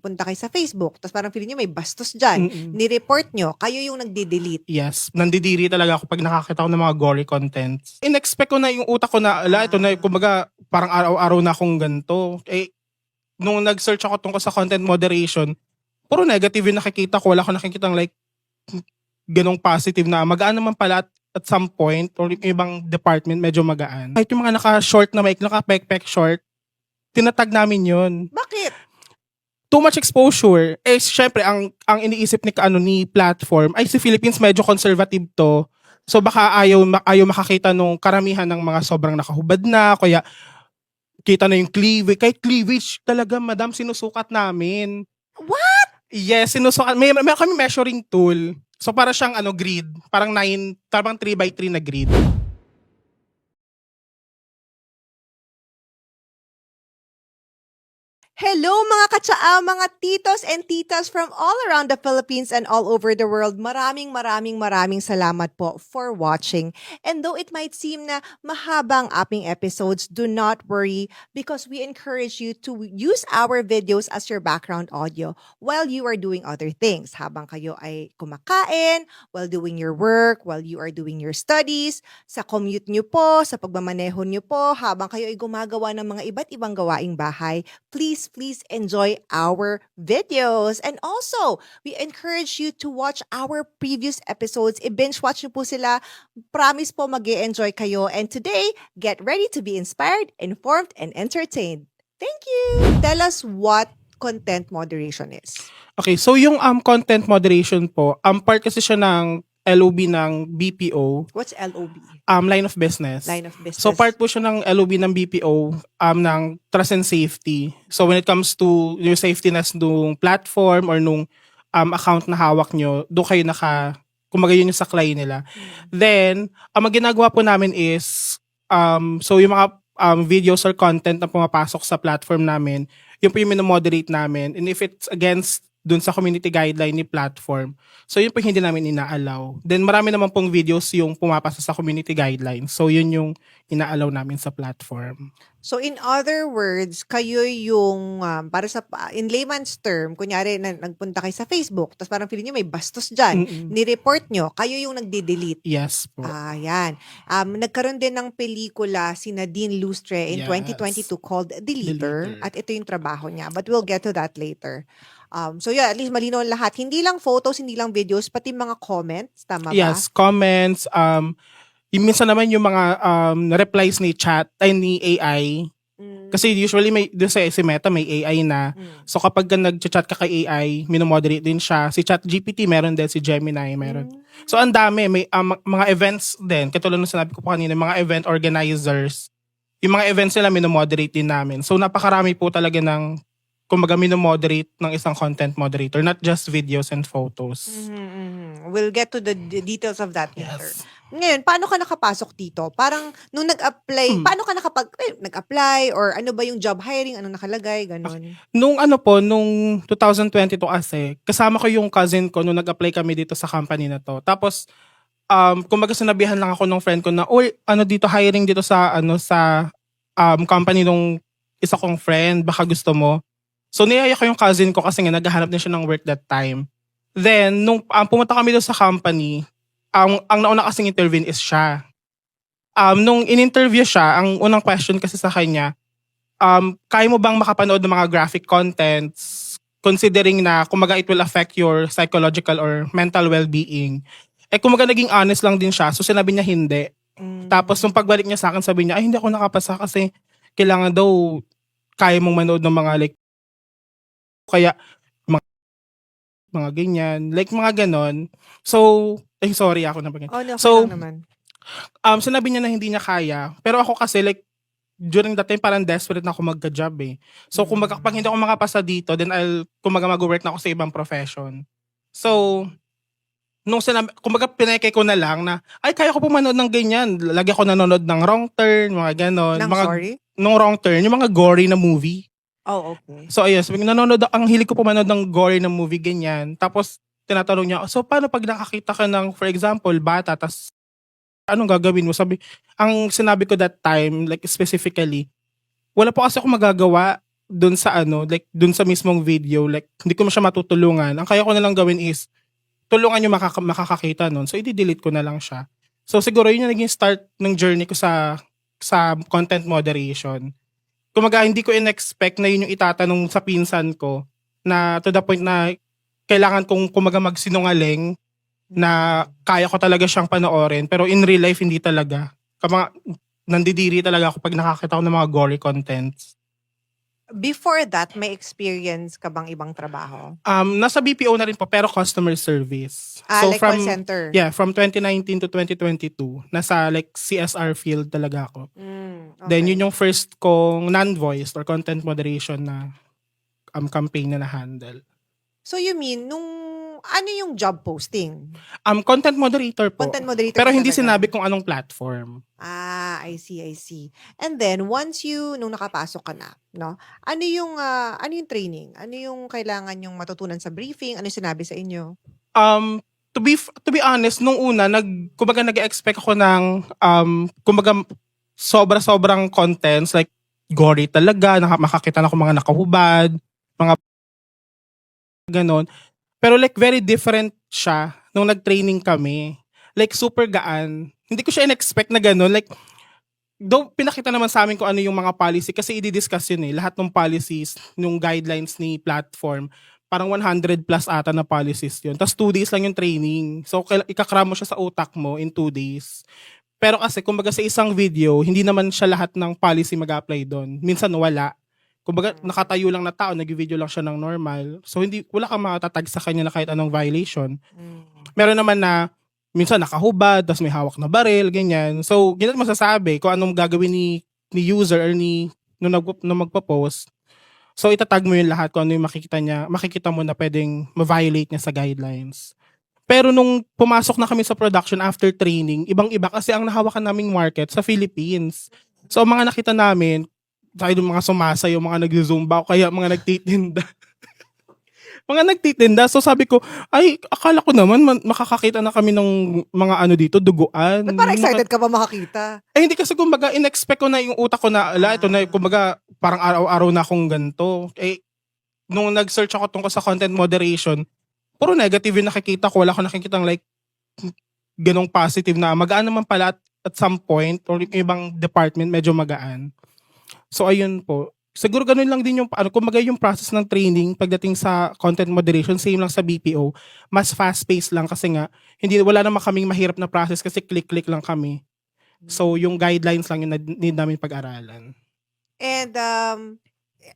punta kayo sa Facebook, tapos parang feeling nyo may bastos dyan, ni-report nyo, kayo yung nagde-delete. Yes, nandidiri talaga ako pag nakakita ko ng mga gory contents. In-expect ko na yung utak ko na, ito na, kumbaga, parang araw-araw na akong ganito. Nung nag-search ako tungkol sa content moderation, puro negative yung nakikita ko. Wala ko nakikita like, ganong positive na magaan naman pala at some point, or yung ibang department medyo magaan. Kahit yung mga naka-short na mic, naka-pek-pek short, tinatag namin yun. Bakit? Too much exposure. Syempre, ang iniisip ni platform, ay si Philippines medyo conservative to. So baka ayaw makakita nung karamihan ng mga sobrang nakahubad na, kaya kita na yung cleavage. Kahit cleavage talaga, madam, sinusukat namin. What? Yes, sinusukat. May kami measuring tool. So para siyang grid. Parang 3x3 na grid. Hello mga katsaa, mga titos and titas from all around the Philippines and all over the world. Maraming salamat po for watching. And though it might seem na mahaba ang aming episodes, do not worry because we encourage you to use our videos as your background audio while you are doing other things. Habang kayo ay kumakain, while doing your work, while you are doing your studies, sa commute nyo po, sa pagmamaneho nyo po, habang kayo ay gumagawa ng mga iba't ibang gawaing bahay, please enjoy our videos. And also, we encourage you to watch our previous episodes. I-binge watch nyo po sila. Promise po mag-e-enjoy kayo. And today, get ready to be inspired, informed, and entertained. Thank you! Tell us what content moderation is. Okay, so yung content moderation po, part kasi siya ng LOB ng BPO. What's LOB? Line of business. Line of business. So part po siya ng LOB ng BPO, ng trust and safety. So when it comes to yung safetyness nung platform or nung account na hawak nyo, doon kayo kumbaga yun yung saklay nila. Then, ang ginagawa po namin is, so yung mga videos or content na pumapasok sa platform namin, yun po yung minomoderate namin. And if it's against dun sa community guideline ni platform, so yun po hindi namin ina-allow. Then marami naman pong videos yung pumapasa sa community guidelines. So yun yung ina-allow namin sa platform. So in other words, kayo yung, para sa, in layman's term, kunyari nagpunta kayo sa Facebook, tapos parang feeling nyo may bastos dyan, ni-report nyo, kayo yung nagde-delete. Yes po. Yan. Nagkaroon din ng pelikula si Nadine Lustre in Yes. 2022 called Deleter. At ito yung trabaho niya. But we'll get to that later. So yeah, at least malinaw ang lahat. Hindi lang photos, hindi lang videos, pati mga comments. Tama ba? Yes, comments. Yung minsan naman yung mga replies ni AI. Kasi usually doon sa si Meta may AI na. So kapag nag-chat ka kay AI, minomoderate din siya. Si ChatGPT meron din, si Gemini meron. So ang dami, may mga events din. Katulad ng sinabi ko po kanina, mga event organizers. Yung mga events nila minomoderate din namin. So napakarami po talaga ng kumbaga minomoderate ng isang content moderator, not just videos and photos. We'll get to the details of that later. Yes. Ngayon, paano ka nakapasok dito? Parang nung nag-apply, paano ka nag-apply or ano ba yung job hiring, ano nakalagay, ganun? Nung nung 2022 kasi, kasama ko yung cousin ko nung nag-apply kami dito sa company na to. Tapos, kumbaga sinabihan lang ako ng friend ko na, dito hiring dito sa company nung isa kong friend, baka gusto mo. So niyaya ko yung cousin ko kasi nga naghahanap din siya ng work that time. Then, nung pumunta kami doon sa company, ang nauna kasing interview is siya. Nung in-interview siya, ang unang question kasi sa kanya, kaya mo bang makapanood ng mga graphic contents considering na kumaga it will affect your psychological or mental well-being? Kumaga naging honest lang din siya, so sinabi niya hindi. Tapos nung pagbalik niya sa akin, sabi niya, hindi ako nakapasa kasi kailangan daw kaya mong manood ng mga like kaya mga ganyan, like mga ganon. So, sorry ako na Oh, no, so, naman. sinabi niya na hindi niya kaya. Pero ako kasi like, during that time parang desperate na ako magka-job eh. So, kumbaga pag hindi ako makapasa dito, then kumbaga mag-work na ako sa ibang profession. So, nung kumbaga pineke ko na lang na, kaya ko pumanood ng ganyan. Lagi ako nanonood ng Wrong Turn, mga ganon. Sorry? Nung Wrong Turn, yung mga gory na movie. Oh, okay. So ayun, ang hilig ko pumanood ng gory na movie, ganyan. Tapos tinatanong niya, so paano pag nakakita ka ng, for example, bata, tas anong gagawin mo? Ang sinabi ko that time, like specifically, wala po kasi ako magagawa. dun sa ano, like dun sa mismong video, like hindi ko siya matutulungan. Ang kaya ko na lang gawin is tulungan yung makakakita nun. So i-delete ko na lang siya. So siguro yun yung naging start ng journey ko sa content moderation. Kumaga hindi ko in-expect na yun yung itatanong sa pinsan ko na to the point na kailangan kong kumaga magsinungaling na kaya ko talaga siyang panoorin pero in real life hindi talaga. Nandidiri talaga ako pag nakakita ko ng mga gory contents. Before that, may experience ka bang ibang trabaho? Nasa BPO na rin po pero customer service. Like call center? Yeah, from 2019 to 2022, nasa like CSR field talaga ako. Okay. Then yun yung first kong non-voiced or content moderation na campaign na na-handle. So you mean, ano yung job posting? Content moderator po. Content moderator Pero ka hindi talaga? sinabi kung anong platform. I see. And then, nung nakapasok ka na, no? Ano yung training? Ano yung kailangan yung matutunan sa briefing? Ano yung sinabi sa inyo? To be honest, nung una, kumbaga nag-expect ako ng, kumbaga, sobrang contents, like, gory talaga, makakita na ako mga nakahubad, mga ganon. Pero like, very different siya nung nag-training kami. Like, super gaan. Hindi ko siya in-expect na ganon. Like, though pinakita naman sa amin kung ano yung mga policy, kasi i-discuss yun eh. Lahat ng policies, yung guidelines ni platform, parang 100 plus ata na policies yun. Tapos 2 days lang yung training. So, ikakram mo siya sa utak mo in 2 days. Pero kasi, kumbaga sa isang video, hindi naman siya lahat ng policy mag-apply doon. Minsan wala. Kumbaga, nakatayo lang na tao, nag-video lang siya ng normal. So, wala kang matatag sa kanya na kahit anong violation. Meron naman na, minsan nakahubad, tapos may hawak na baril, ganyan. So, ganyan masasabi kung anong gagawin ni user or nung magpo-post. So, itatag mo yung lahat kung ano yung makikita mo na pwedeng ma-violate niya sa guidelines. Pero nung pumasok na kami sa production after training, ibang-iba kasi ang nahawakan naming market sa Philippines. So, ang mga nakita namin, tayo yung mga sumasayo, mga nag-zumba, o kaya mga nagtitinda. Mga nagtitinda. So sabi ko, ay, akala ko naman makakakita na kami ng mga ano dito, duguan. Ba't parang excited ka ba makakita? Hindi kasi kumbaga, in-expect ko na yung utak ko na, ito na, kumbaga, parang araw-araw na akong ganito. Nung nag-search ako tungkol sa content moderation, puro negative yung nakikita ko. Wala ko nakikita like, ganong positive na magaan naman pala at some point, or yung ibang department medyo magaan. So ayun po. Siguro ganun lang din yung kumbaga yung process ng training pagdating sa content moderation, same lang sa BPO. Mas fast-paced lang kasi nga wala naman kaming mahirap na process kasi click-click lang kami. So yung guidelines lang yung need namin pag-aralan. And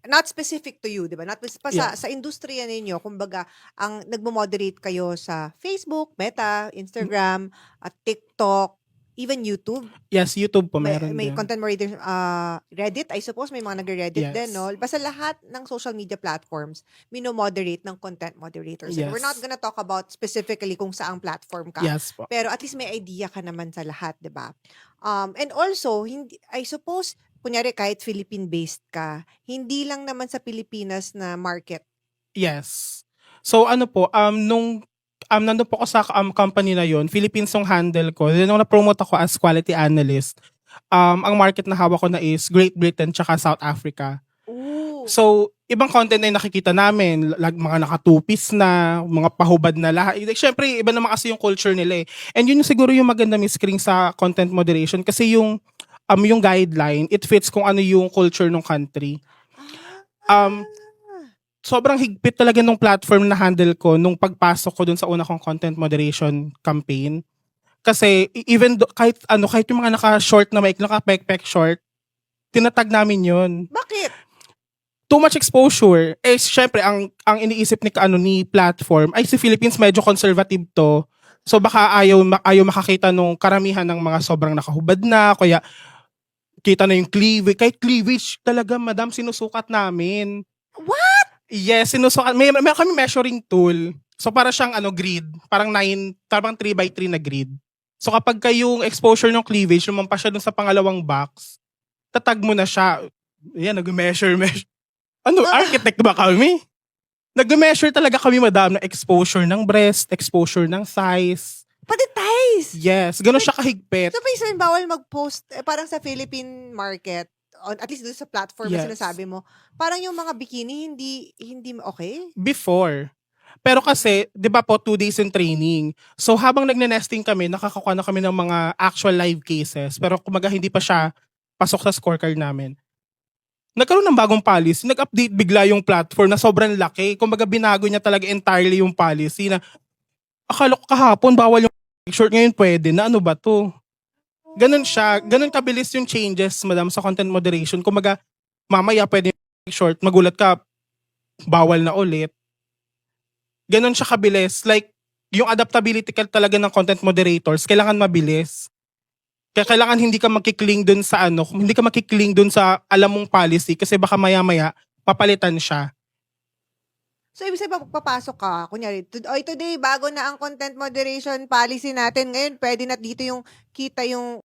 not specific to you, 'di ba? Not sa industriya ninyo, kumbaga ang nagmo-moderate kayo sa Facebook, Meta, Instagram, at TikTok, even YouTube. Yes, YouTube po meron May din. content moderator, Reddit, I suppose may mga nagre-Reddit Yes. din, no? Basta lahat ng social media platforms mino-moderate ng content moderators. And Yes. we're not gonna talk about specifically kung saang platform ka. Yes po. Pero at least may idea ka naman sa lahat, 'di ba? And also, I suppose, kunyari kahit Philippine-based ka, hindi lang naman sa Pilipinas na market. Yes. So ano po, nung nandun po ako sa company na yon, Philippines yung handle ko. Then nung na-promote ako as quality analyst, ang market na hawak ko na is Great Britain tsaka South Africa. Ooh. So, ibang content na yung nakikita namin, like mga nakatupis na, mga pahubad na lahat. Like, syempre, iba naman kasi yung culture nila eh. And yun yung siguro yung maganda miscring sa content moderation kasi yung guideline, it fits kung ano yung culture ng country. Sobrang higpit talaga nung platform na handle ko nung pagpasok ko dun sa una kong content moderation campaign. Kasi even kahit yung mga naka-short na naka-pek-pek short, tinatag namin yun. Bakit? Too much exposure. Syempre, ang iniisip ni platform, ay si Philippines medyo conservative to. So baka ayaw makakita nung karamihan ng mga sobrang nakahubad na, kaya kita na yung cleavage. Kahit cleavage talaga, madam, sinusukat namin. What? Yes, sinusukat. May kami measuring tool. So para siyang grid. Parang 3x3 na grid. So kapag yung exposure ng cleavage, lumampas siya dun sa pangalawang box, tatag mo na siya. Yan, nag-measure. Architect ba kami? Nag-measure talaga kami, madam, ng exposure ng breast, exposure ng size. Pati thighs! Yes, ganun siya kahigpit. So, pa bawal mag-post, parang sa Philippine market, at least doon sa platform na Yes. sinasabi mo, parang yung mga bikini hindi okay? Before. Pero kasi, di ba po, 2 days in training. So habang nagne-nesting kami, nakakakuha na kami ng mga actual live cases. Pero kumaga hindi pa siya pasok sa scorecard namin. Nagkaroon ng bagong policy, nag-update bigla yung platform na sobrang laki. Kumbaga binago niya talaga entirely yung policy na akala ko kahapon bawal yung short, ngayon pwede na, ano ba to? Ganun siya, ganun kabilis yung changes, madam, sa content moderation. Kumbaga, mamaya pwede yung short, magulat ka, bawal na ulit. Ganun siya kabilis. Like, yung adaptability talaga ng content moderators, kailangan mabilis. Kaya kailangan hindi ka makikling dun sa hindi ka makikling dun sa alam mong policy kasi baka maya-maya papalitan siya. So, ibig sabihin, papasok ka, kunyari, today, bago na ang content moderation policy natin, ngayon, pwede na dito yung kita yung,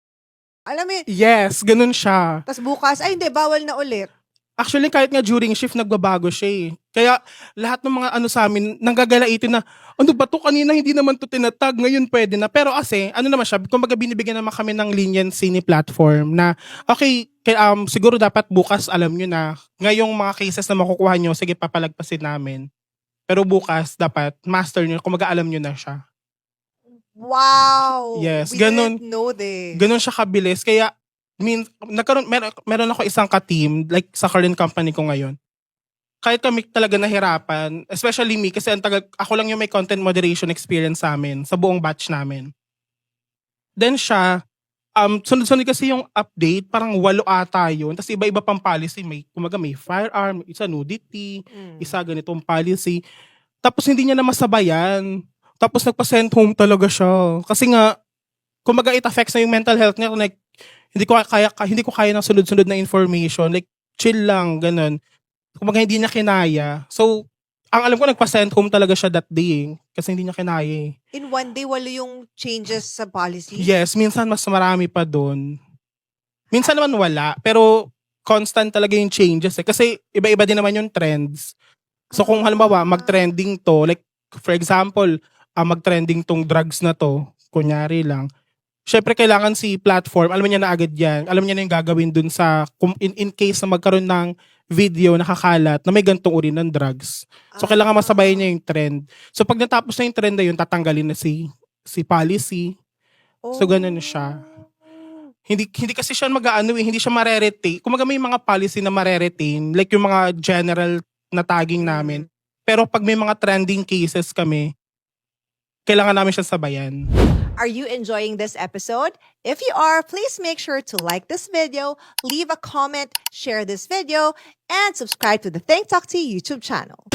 alam mo yun, Yes, ganun siya. tas bukas, ay hindi, bawal na ulit. Actually, kahit nga during shift, nagbabago siya eh. Kaya lahat ng mga sa amin, nanggagalaitin na, ano ba to, kanina hindi naman to tinatag, ngayon pwede na. Pero kasi, naman siya, kumbaga binibigyan naman kami ng leniency ni platform na, okay, siguro dapat bukas alam nyo na, ngayong mga cases na makukuha nyo, sige papalagpasin namin. Pero bukas, dapat master nyo, kumbaga alam nyo na siya. Wow! Yes, We ganun. didn't know this. Ganun siya kabilis. Kaya, meron ako isang ka-team, like sa current company ko ngayon. Kahit kami talaga nahirapan, especially me, kasi ako lang yung may content moderation experience sa amin, sa buong batch namin. Then siya, sunod-sunod kasi yung update, parang 8 ata yun. Tapos iba-iba pang policy. Kumaga may firearm, isa nudity, isa ganitong policy. Tapos hindi niya na masabayan. Tapos nagpa-send home talaga siya. Kasi nga, kumaga it affects na yung mental health niya. Like, hindi ko kaya ng sunod-sunod na information. Like, chill lang, ganun. Kumaga hindi niya kinaya. So, ang alam ko, nagpa-send home talaga siya that day. Kasi hindi niya kinaya eh. In one day, wala yung changes sa policy? Yes, minsan mas marami pa doon. Minsan naman wala. Pero, constant talaga yung changes eh. Kasi, iba-iba din naman yung trends. So, kung halimbawa, mag-trending to, like, for example, mag-trending tong drugs na to, kunyari lang, syempre kailangan si platform, alam niya na agad yan. Alam niya na yung gagawin dun sa, in case na magkaroon ng video nakakalat na may gantong uri ng drugs. So, kailangan masabayan niya yung trend. So, pag natapos na yung trend na yun, tatanggalin na si policy. So, ganun siya. Hindi kasi siya hindi siya mareretain. Kumaga may mga policy na mareretain, like yung mga general na tagging namin. Pero pag may mga trending cases kami, kailangan namin siya sabayan. Are you enjoying this episode? If you are, please make sure to like this video, leave a comment, share this video, and subscribe to the Think Talk Tea YouTube channel.